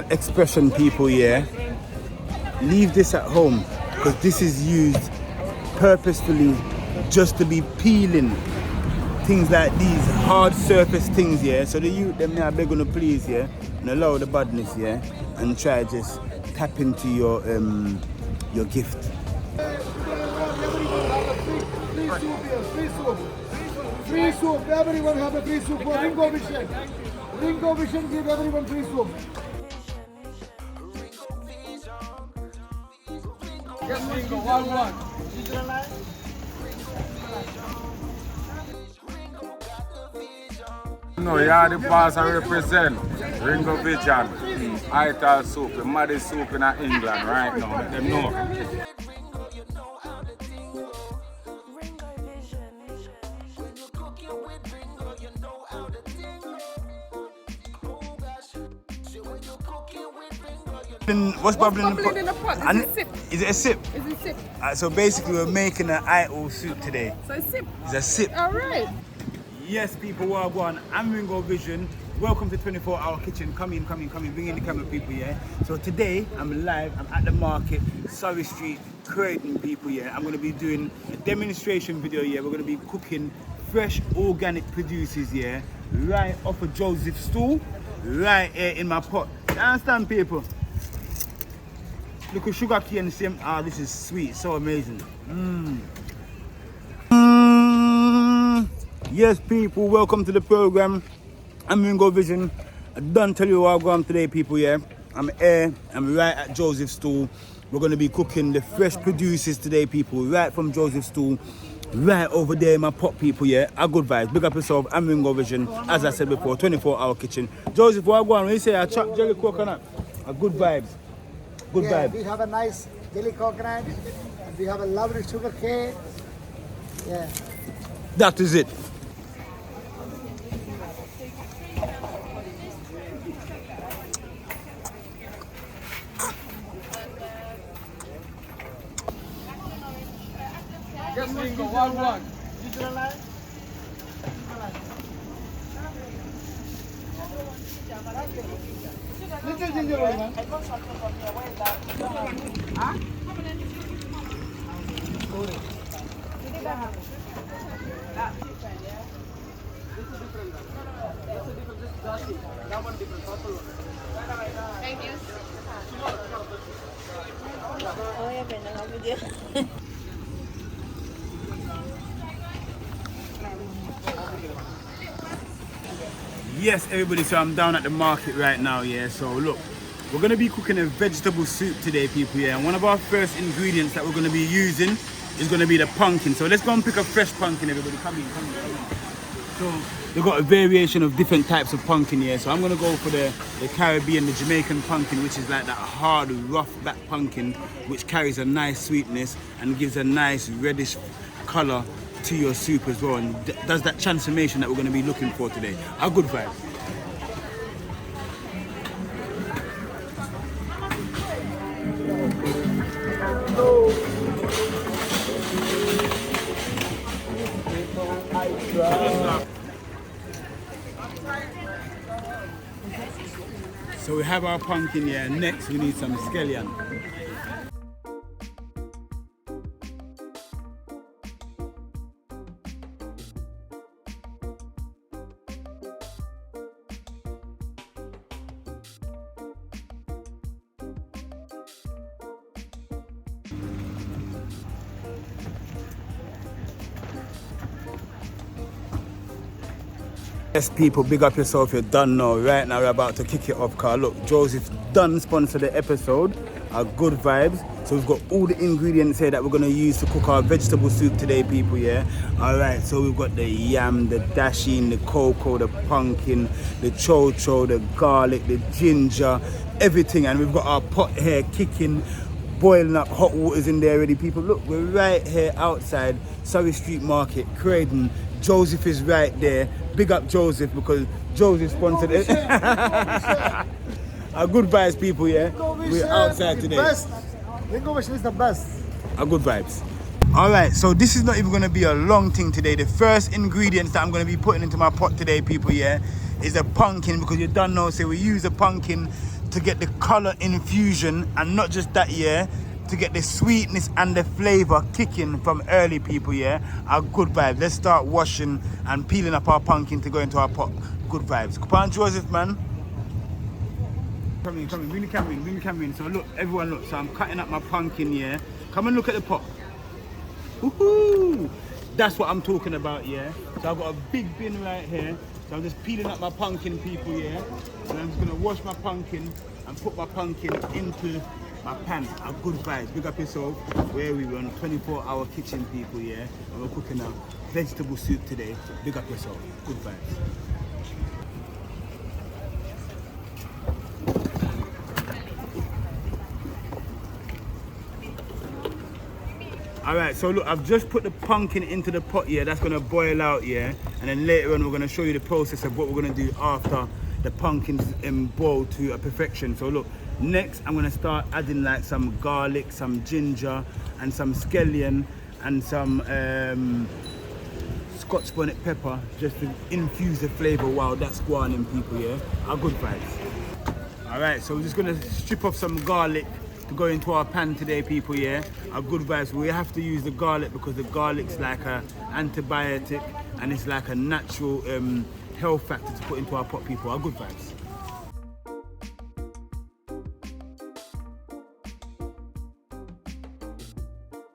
expression, people, yeah, leave this at home, because this is used purposefully just to be peeling things like these hard surface things, yeah. So the youth them now beg on to please, yeah, and allow the badness, yeah, and try just tap into your gift. Free soup. Everyone have a free soup for Ringo Vision. Ringo Vision give everyone free soup. Yes, Ringo, 1-1. No, you are the boss I represent. Ringo Vision, Ital soup, the maddest soup in England right now. Let them know. What's bubbling in the pot? And Is it a sip? is it a sip? Is it a sip? So basically we're making an Ital soup today. So a sip? It's a sip. All right. Yes, people, Wagwan. I'm Ringo Vision. Welcome to 24 Hour Kitchen. Come in. Bring in the camera, people, yeah. So today, I'm live. I'm at the market, Surrey Street, Croydon, people, yeah. I'm going to be doing a demonstration video, yeah. We're going to be cooking fresh, organic produces, yeah, right off of Joseph's stool, right here in my pot. You understand, people? Look at sugar cane, same. Ah, this is sweet, so amazing. Yes, people, welcome to the program. I'm Ringo Vision. I done tell you what I'm going today, people, yeah. I'm here, I'm right at Joseph's stool. We're going to be cooking the fresh produces today, people, right from Joseph's stool, right over there in my pot, people, yeah. A good vibes. Big up yourself. I'm Ringo Vision. As I said before, 24 Hour Kitchen. Joseph, what I'm going, when you say I chop jelly coconut, a good vibes. Good vibe. We have a nice jelly coconut. And we have a lovely sugar cane. Yeah. That is it. Yes, Ringo, 1-1. Little ginger oil, man. Thank you. Oh, yeah, pwede nga video. Yes, everybody, so I'm down at the market right now, yeah. So look, we're going to be cooking a vegetable soup today, people, yeah. And one of our first ingredients that we're going to be using is going to be the pumpkin. So let's go and pick a fresh pumpkin, everybody. Come in. So they've got a variation of different types of pumpkin here. So I'm going to go for the Caribbean, the Jamaican pumpkin, which is like that hard, rough back pumpkin, which carries a nice sweetness and gives a nice reddish color to your soup as well, and does that transformation that we're going to be looking for today. A good vibe. So we have our pumpkin here. Next we need some scallion. Yes, people, big up yourself. You're done now. Right now, we're about to kick it off. Car, look, Joseph done sponsored the episode. Our good vibes. So we've got all the ingredients here that we're gonna use to cook our vegetable soup today, people. Yeah. All right. So we've got the yam, the dasheen, the cocoa, the pumpkin, the chocho, the garlic, the ginger, everything. And we've got our pot here kicking, boiling up. Hot water's in there already, people. Look, we're right here outside Surrey Street Market, Croydon. Joseph is right there. Big up Joseph, because Joseph sponsored it. Our good vibes, people, yeah? We're outside today. Ringo Vision is the best. Our good vibes. All right, so this is not even going to be a long thing today. The first ingredients that I'm going to be putting into my pot today, people, yeah, is a pumpkin, because you don't know, so we use a pumpkin to get the color infusion, and not just that, yeah, to get the sweetness and the flavor kicking from early, people, yeah, are good vibes. Let's start washing and peeling up our pumpkin to go into our pot. Good vibes. Come on, Joseph, man. Come in, bring the camera in. So look, everyone look, so I'm cutting up my pumpkin, yeah. Come and look at the pot. Woohoo! That's what I'm talking about, yeah. So I've got a big bin right here. So I'm just peeling up my pumpkin, people, yeah. And I'm just gonna wash my pumpkin and put my pumpkin into my pan. A good vibes. Big up yourself. Where we run 24-hour kitchen, people, yeah. And we're cooking a vegetable soup today. Big up yourself. Good vibes. Alright, so look, I've just put the pumpkin into the pot, yeah, that's gonna boil out, yeah, and then later on we're gonna show you the process of what we're gonna do after the pumpkin's boiled to a perfection. So look, next I'm gonna start adding like some garlic, some ginger, and some scallion, and some Scotch bonnet pepper, just to infuse the flavor while that's going in, people, yeah, are good vibes. Alright, so we're just gonna strip off some garlic to go into our pan today, people, yeah. Our good vibes. We have to use the garlic because the garlic's like a antibiotic and it's like a natural health factor to put into our pot, people. Our good vibes.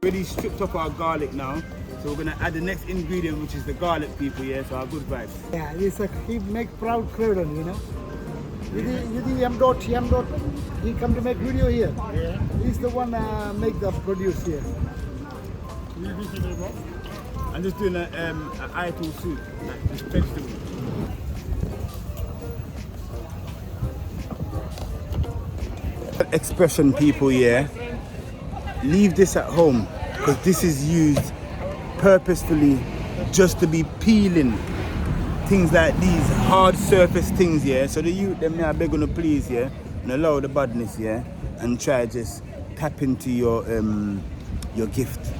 Really stripped off our garlic now, so we're gonna add the next ingredient, which is the garlic, people, yeah. So our good vibes. Yeah, it's like he make proud Croydon, you know. With the M dot, he come to make video here. Yeah. He's the one make the produce here. I'm just doing an Ital soup, like just vegetable. Expression, people, yeah. Leave this at home because this is used purposefully just to be peeling things like these hard surface things, yeah. So the youth them are begging to please, yeah, and allow the badness, yeah, and try just tap into your gift.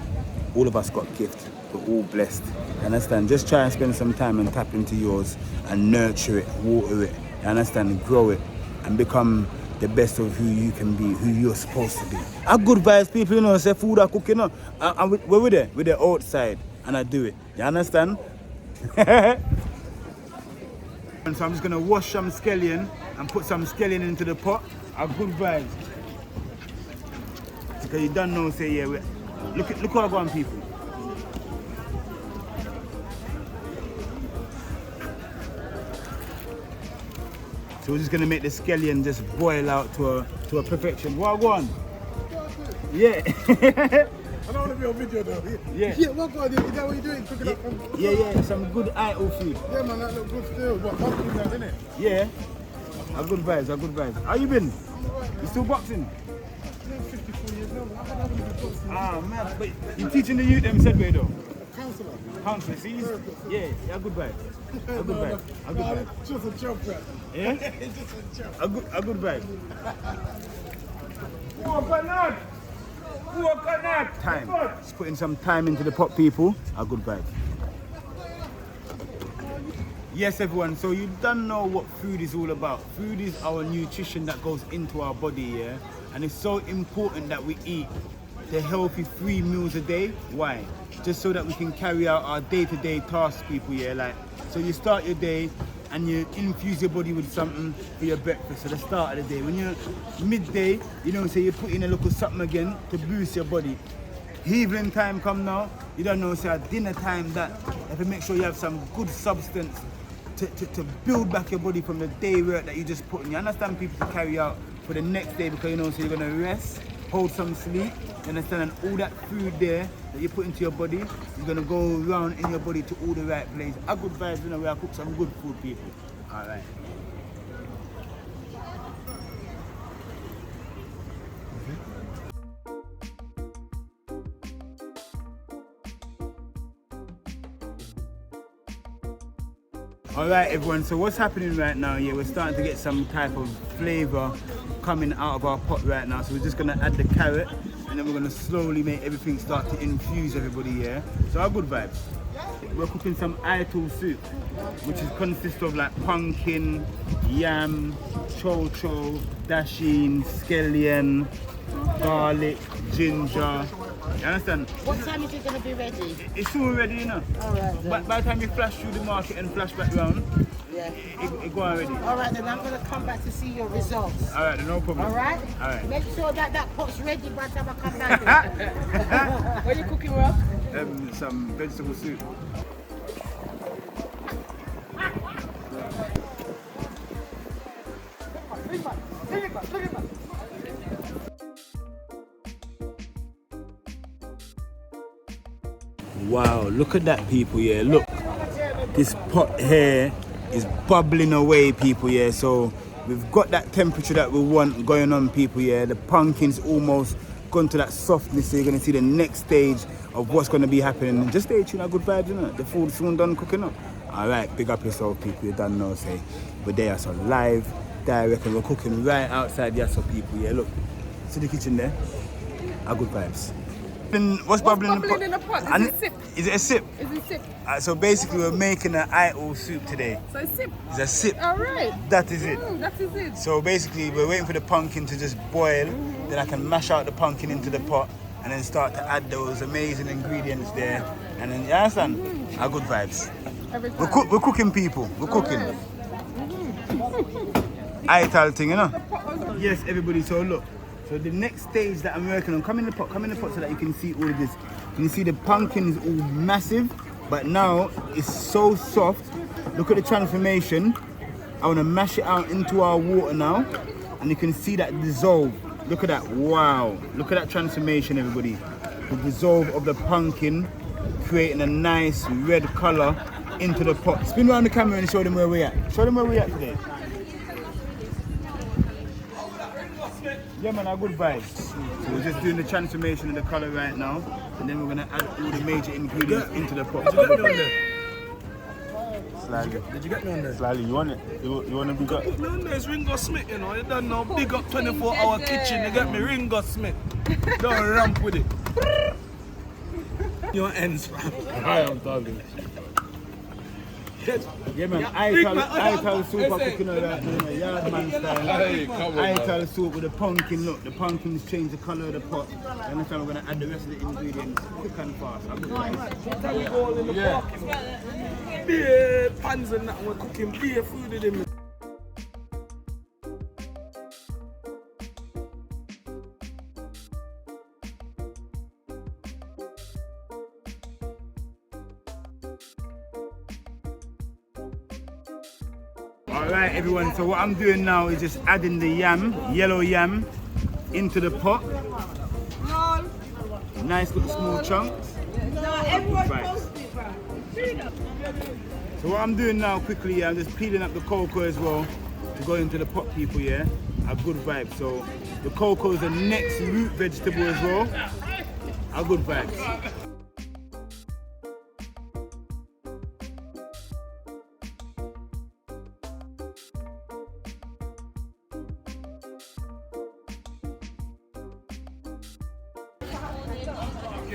All of us got gift. We're all blessed. Understand? Just try and spend some time and tap into yours and nurture it, water it. You understand? Grow it and become the best of who you can be, who you're supposed to be. A good vibes, people, you know, say food I cook, you know. And we're there. We're there outside, and I do it. You understand? And so I'm just gonna wash some scallion and put some scallion into the pot. A good vibes. Because you don't know, say, yeah, look how I go on, people. So we're just gonna make the scallion just boil out to a perfection. What I go on? Yeah. I don't want to be on video though. Yeah. Yeah, what God, is that what you're doing? Cooking up from... Yeah, some good Ital food. Yeah, man, that look good still. What, pumpkin that, innit? Yeah. A good vibes. How you been? You still boxing? I'm 54 years old. I'm not having a boxing. Ah, man, but you teaching the youth them said way though? Counselor. See? Yeah, a good vibe. A good vibe. Just a joke, bro. Yeah? Just a joke. A good vibe. Time. Just putting some time into the pot, people. A good vibe. Yes, everyone, so you don't know what food is all about. Food is our nutrition that goes into our body, yeah? And it's so important that we eat the healthy 3 meals a day. Why? Just so that we can carry out our day-to-day tasks, people, yeah? Like, so you start your day and you infuse your body with something for your breakfast at the start of the day. When you're midday, you know, say you put in a little something again to boost your body. Evening time come now, you don't know, say at dinner time that you have to make sure you have some good substance to build back your body from the day work that you just put in. You understand, people, to carry out for the next day, because you know, so you're gonna rest, hold some sleep, you understand, and all that food there that you put into your body is gonna go around in your body to all the right places. A good vibes, you know, where I cook some good food, people. All right. Alright everyone, so what's happening right now, yeah, we're starting to get some type of flavour coming out of our pot right now. So we're just gonna add the carrot and then we're gonna slowly make everything start to infuse everybody, yeah. So our good vibes. we're cooking some Ital soup, which consists of like pumpkin, yam, chow, dasheen, scallion, garlic, ginger. You understand? What time is it going to be ready? It's soon ready, you know. Alright then. By the time you flash through the market and flash back round, Yeah. it go already. Alright then, I'm going to come back to see your results. Alright, then no problem. Alright? Alright. Make sure that pot's ready by the time I come back. What are you cooking, Rob? Some vegetable soup. Wow, look at that, people, yeah, look. This pot here is bubbling away, people, yeah. So we've got that temperature that we want going on, people, yeah. The pumpkin's almost gone to that softness, so you're going to see the next stage of what's going to be happening. And just stay tuned, good vibes, you know. The food's soon done cooking up. All right, big up yourself, people. You don't know, say. We're there, so live, direct, and we're cooking right outside there, so people, yeah. Look, see the kitchen there? Good vibes. What's bubbling in the pot? Is it a sip? Is it a sip? Is it sip? So basically we're making an Ital soup today. So it's sip? It's a sip. Alright. That is it. That is it. So basically we're waiting for the pumpkin to just boil, then I can mash out the pumpkin into the pot and then start to add those amazing ingredients there. And then, you understand? Good vibes. Every time. We're cooking, people. We're cooking. Ital thing, you know? Yes, everybody, so look. So the next stage that I'm working on, come in the pot so that you can see all of this. You can see the pumpkin is all massive, but now it's so soft. Look at the transformation. I want to mash it out into our water now, and you can see that dissolve. Look at that, wow. Look at that transformation, everybody. The dissolve of the pumpkin, creating a nice red color into the pot. Spin around the camera and show them where we're at. Show them where we're at today. Yeah man, good vibes. So we're just doing the transformation of the colour right now, and then we're going to add all the major ingredients into the pot. Did you get me on there? Slightly. Did you get me on there? Slightly, you want it? You want to big up? Me on there is Ringo Smith, you know. You don't know, big up 24-hour kitchen. You get me, Ringo Smith. Don't ramp with it. Your ends, fam. I am talking. Yeah man, Ital soup I'm cooking all right now, yardman style. Hey, come on, Ital soup with the pumpkin, look, the pumpkins change the colour of the pot. And next time we're going to add the rest of the ingredients quick and fast. Yeah. Beer pans and that, we're cooking beer food in them. Alright everyone, so what I'm doing now is just adding the yam, yellow yam, into the pot. Nice little small chunks. Right. So what I'm doing now quickly, I'm just peeling up the cocoa as well to go into the pot, people, yeah? A good vibe. So the cocoa is the next root vegetable as well. A good vibes.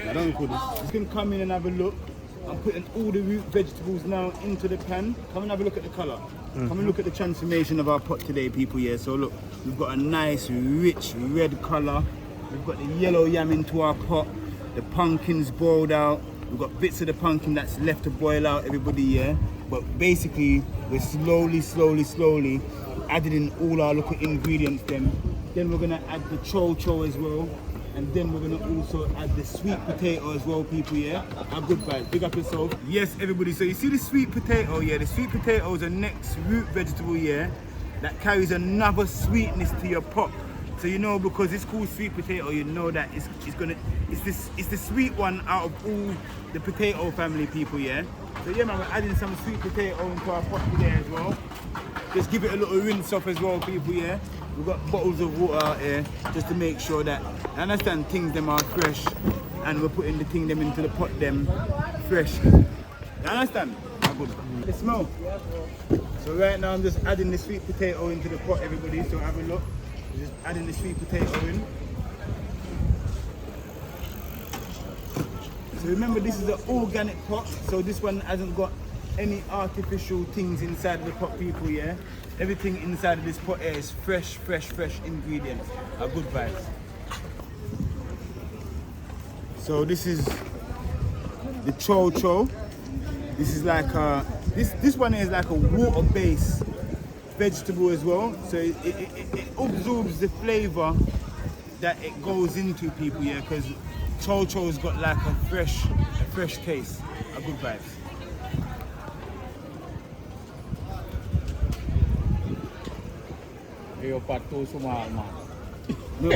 I don't call this. You can come in and have a look. I'm putting all the root vegetables now into the pan. Come and have a look at the colour. Come and look at the transformation of our pot today, people, yeah. So look, we've got a nice rich red colour. We've got the yellow yam into our pot. The pumpkin's boiled out. We've got bits of the pumpkin that's left to boil out, everybody, yeah. But basically, we're slowly adding in all our little ingredients then. Then we're gonna add the chow as well. And then we're gonna also add the sweet potato as well, people, yeah? A good vibe, big up yourself. Yes, everybody, so you see the sweet potato, yeah? The sweet potato is the next root vegetable, yeah? That carries another sweetness to your pot. So you know, because it's called sweet potato, you know that it's the sweet one out of all the potato family, people, yeah? So yeah man, we're adding some sweet potato into our pot today as well. Just give it a little rinse off as well, people, yeah? We've got bottles of water out here just to make sure that, I understand things them are fresh, and we're putting the thing them into the pot them fresh. You understand? Good. The smell. So right now I'm just adding the sweet potato into the pot, everybody, so have a look. We're just adding the sweet potato in. So remember, this is an organic pot, so this one hasn't got any artificial things inside of the pot, people, yeah? Everything inside of this pot here is fresh ingredients. A good vibes. So this is the cho cho. This is like a, this one is like a water-based vegetable as well. So it absorbs the flavor that it goes into, people, yeah, because cho cho's got like a fresh taste. A good vibes. Your pot too small, man. No,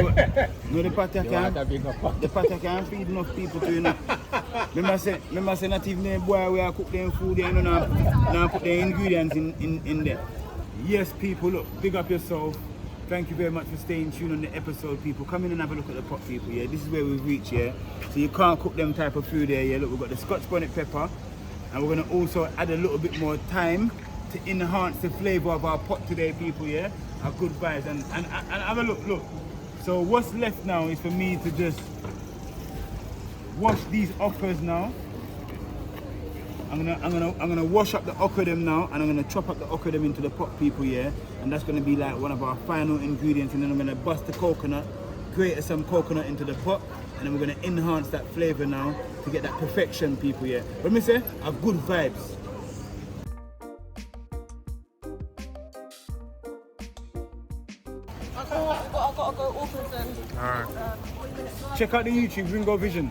the pot I can't feed enough people to, you know. Remember say not even a boy where I cook them food, you know, now put the ingredients in there. Yes, people, look, big up yourself. Thank you very much for staying tuned on the episode, people. Come in and have a look at the pot, people, yeah. This is where we've reached, yeah. So you can't cook them type of food there, yeah. Look, we've got the Scotch bonnet pepper, and we're gonna also add a little bit more thyme to enhance the flavor of our pot today, people, yeah. Our good vibes, and have a look. So what's left now is for me to just wash these okras now. I'm gonna wash up the okra them now, and I'm gonna chop up the okra them into the pot, people, yeah. And that's gonna be like one of our final ingredients. And then I'm gonna bust the coconut, grate some coconut into the pot, and then we're gonna enhance that flavor now to get that perfection, people, yeah. What me say? Our good vibes. I've got to go open them. Alright. Check out the YouTube, Ringo Vision.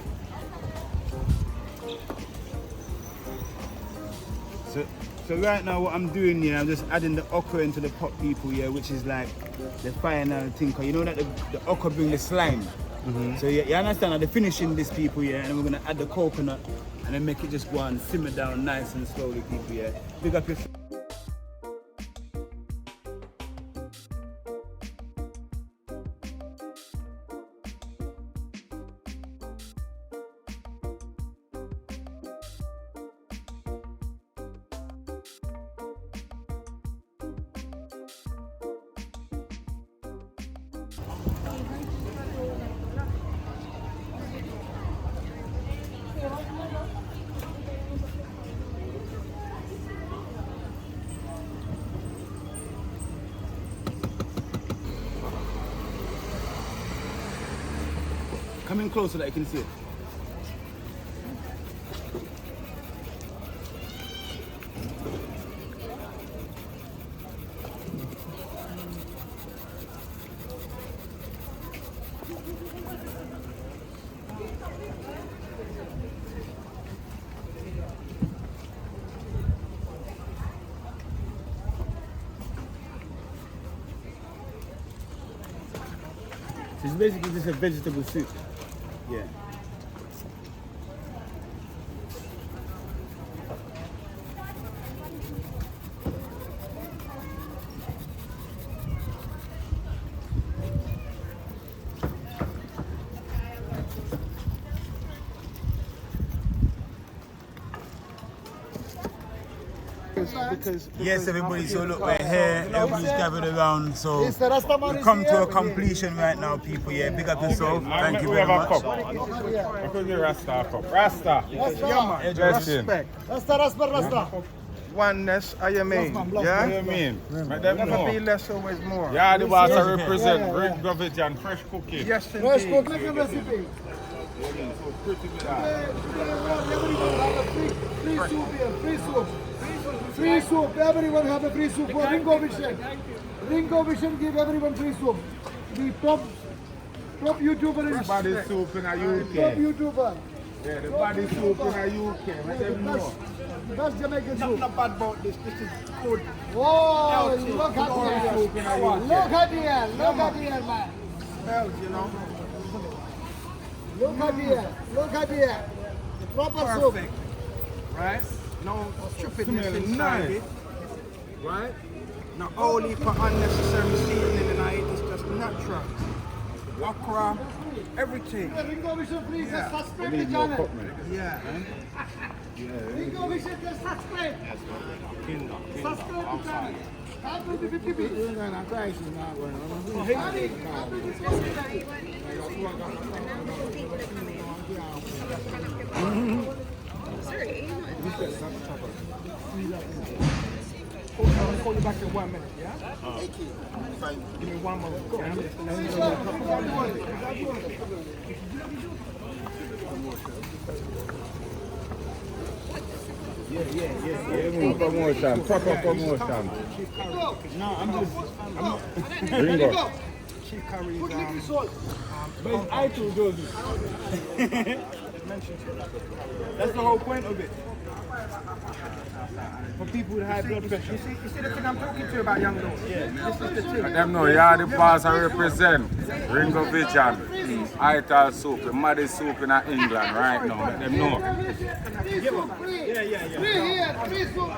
So right now what I'm doing here, I'm just adding the okra into the pot, people, yeah, which is like the final thing. Cause you know that the okra bring the slime. So you understand how they're finishing this, people, yeah, and then we're gonna add the coconut and then make it just go and simmer down nice and slowly, people, yeah. Big up your come in closer so that you can see it. So it's basically just a vegetable soup. Yeah. Because Yes, everybody, so look, we're here, everybody's gathered around, so It's the Rastaman we is come to here. a completion right now, people, yeah, big up yourself, thank you We very have a much. cup. I could get Rasta a cup. Rasta. Blessing. Rasta. Oneness, are you mean? What do Yeah? you mean? Let them Never be know. less, always more. Yeah, the boss I represent. Yeah. Ringo At and fresh cooking. Yes, Fresh indeed. cook, make a recipe. So pretty with that. Everyone have a free soup here, free soup. Free soup, everyone have a free soup for Ringo Vision. Ringo Vision give everyone free soup. The top YouTuber is Body soup in the top UK. YouTuber. Yeah, the body soup in the UK. Let them know. The best Jamaican soup. Not bad about this. This is good. Oh, look at here. Look at here. Look at here, man. Smells, you know. Look at here. Look at here. The proper soup. Perfect. Right? No stupidness Smelling inside nice. it. Right? Not only for unnecessary seasoning in it, it's just natural. Okra, everything. Ringo Vision, please Yeah. subscribe to the channel. Yeah. Ringo Vision, just subscribe. Subscribe to the channel. That will be 50p. I'll call you back in 1 minute, yeah? Give me 1 moment. Go. Yeah, promotion, proper promotion. No, I'm just. Ringo. Chief curries, But it's Ital, Joseph. That's the whole point of it. For people with high blood pressure. you see the thing I'm talking to you about, young lord? Yeah. This is the thing. Let them know, you are the boss I represent. Ringo Vision, Ital Soup, the maddest soup in England right now. Let them know. Free soup, free. Free here, free soup.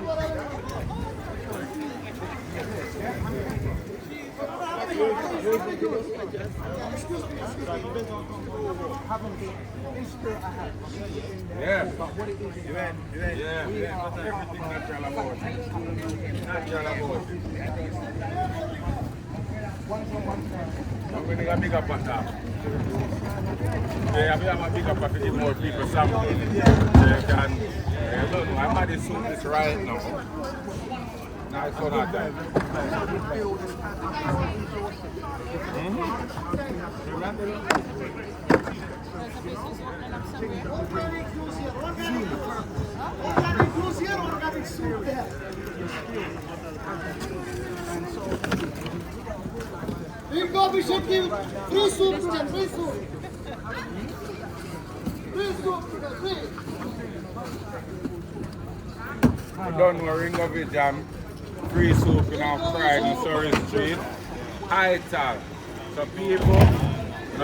Yeah. Yeah. Everything natural about it. Natural about it. I'm going to get a bigger pot now. Yeah, I'm going to big up to give more people something. They can, I don't know, I'm at the soup this right now. Now it's on that time. Organic soup there. Ringo, we should give free soup to them, free soup. Free soup to them, free. I don't know Ringo Vision, free soup in our Friday, Surrey Street, Ital. So people,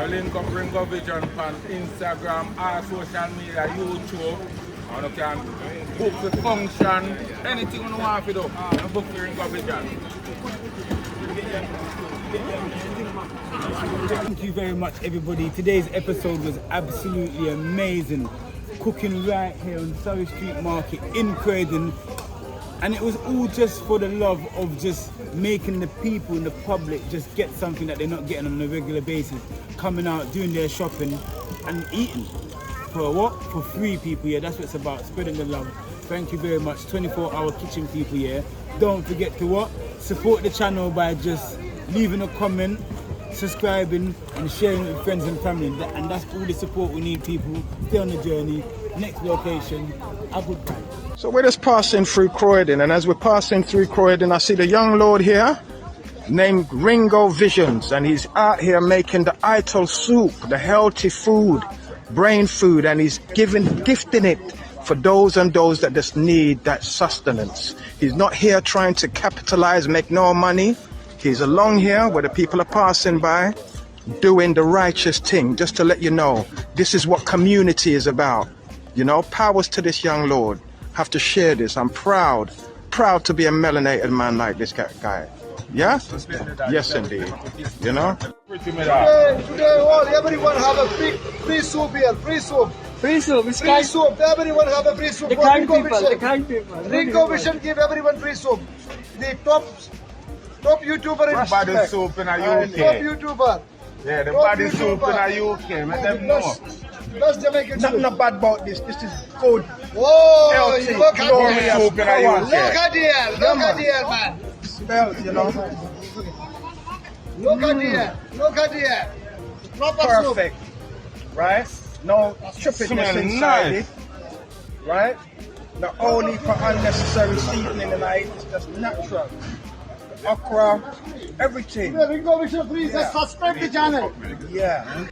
link up Ringo Vision on Instagram, our social media, YouTube, and you can book the function, anything you want to do, and book the Ringo Vision. Thank you very much, everybody. Today's episode was absolutely amazing. Cooking right here on Surrey Street Market in Croydon. And it was all just for the love of just making the people in the public just get something that they're not getting on a regular basis. Coming out, doing their shopping and eating. For what? For free, people, yeah. That's what it's about, spreading the love. Thank you very much, 24-hour kitchen people, yeah. Don't forget to what? Support the channel by just leaving a comment, subscribing and sharing it with friends and family. And that's all the support we need, people. Stay on the journey. Next location, a good time. So we're just passing through Croydon, and as we're passing through Croydon, I see the young lord here named Ringo Visions, and he's out here making the Ital soup, the healthy food, brain food, and he's gifting it for those and those that just need that sustenance. He's not here trying to capitalize, make no money. He's along here where the people are passing by, doing the righteous thing, just to let you know, this is what community is about. You know, powers to this young lord. Have to share this. I'm proud to be a melanated man like this guy. Yeah? Yes, indeed. You know? Today, all everyone have a free soup here. Free soup. Free soup. Free soup. Everyone have a free soup. The kind people. Ringo Vision give everyone free soup. The top YouTuber in Body soup in a UK. Top YouTuber. Yeah, the body soup in a UK. Let them know. That's Jamaican soup. Nothing bad about this. This is good. Whoa! Healthy, Look at Glory here. soup in a UK. Look at here. Look at here, man. Smells, you know. Look at here. Look at here. Proper soup. Perfect. Right? No trippiness Smell inside nice. it. Right? Not only for unnecessary seasoning and it's just natural. Okra, everything. Ringo Vision, please subscribe the channel. Yeah.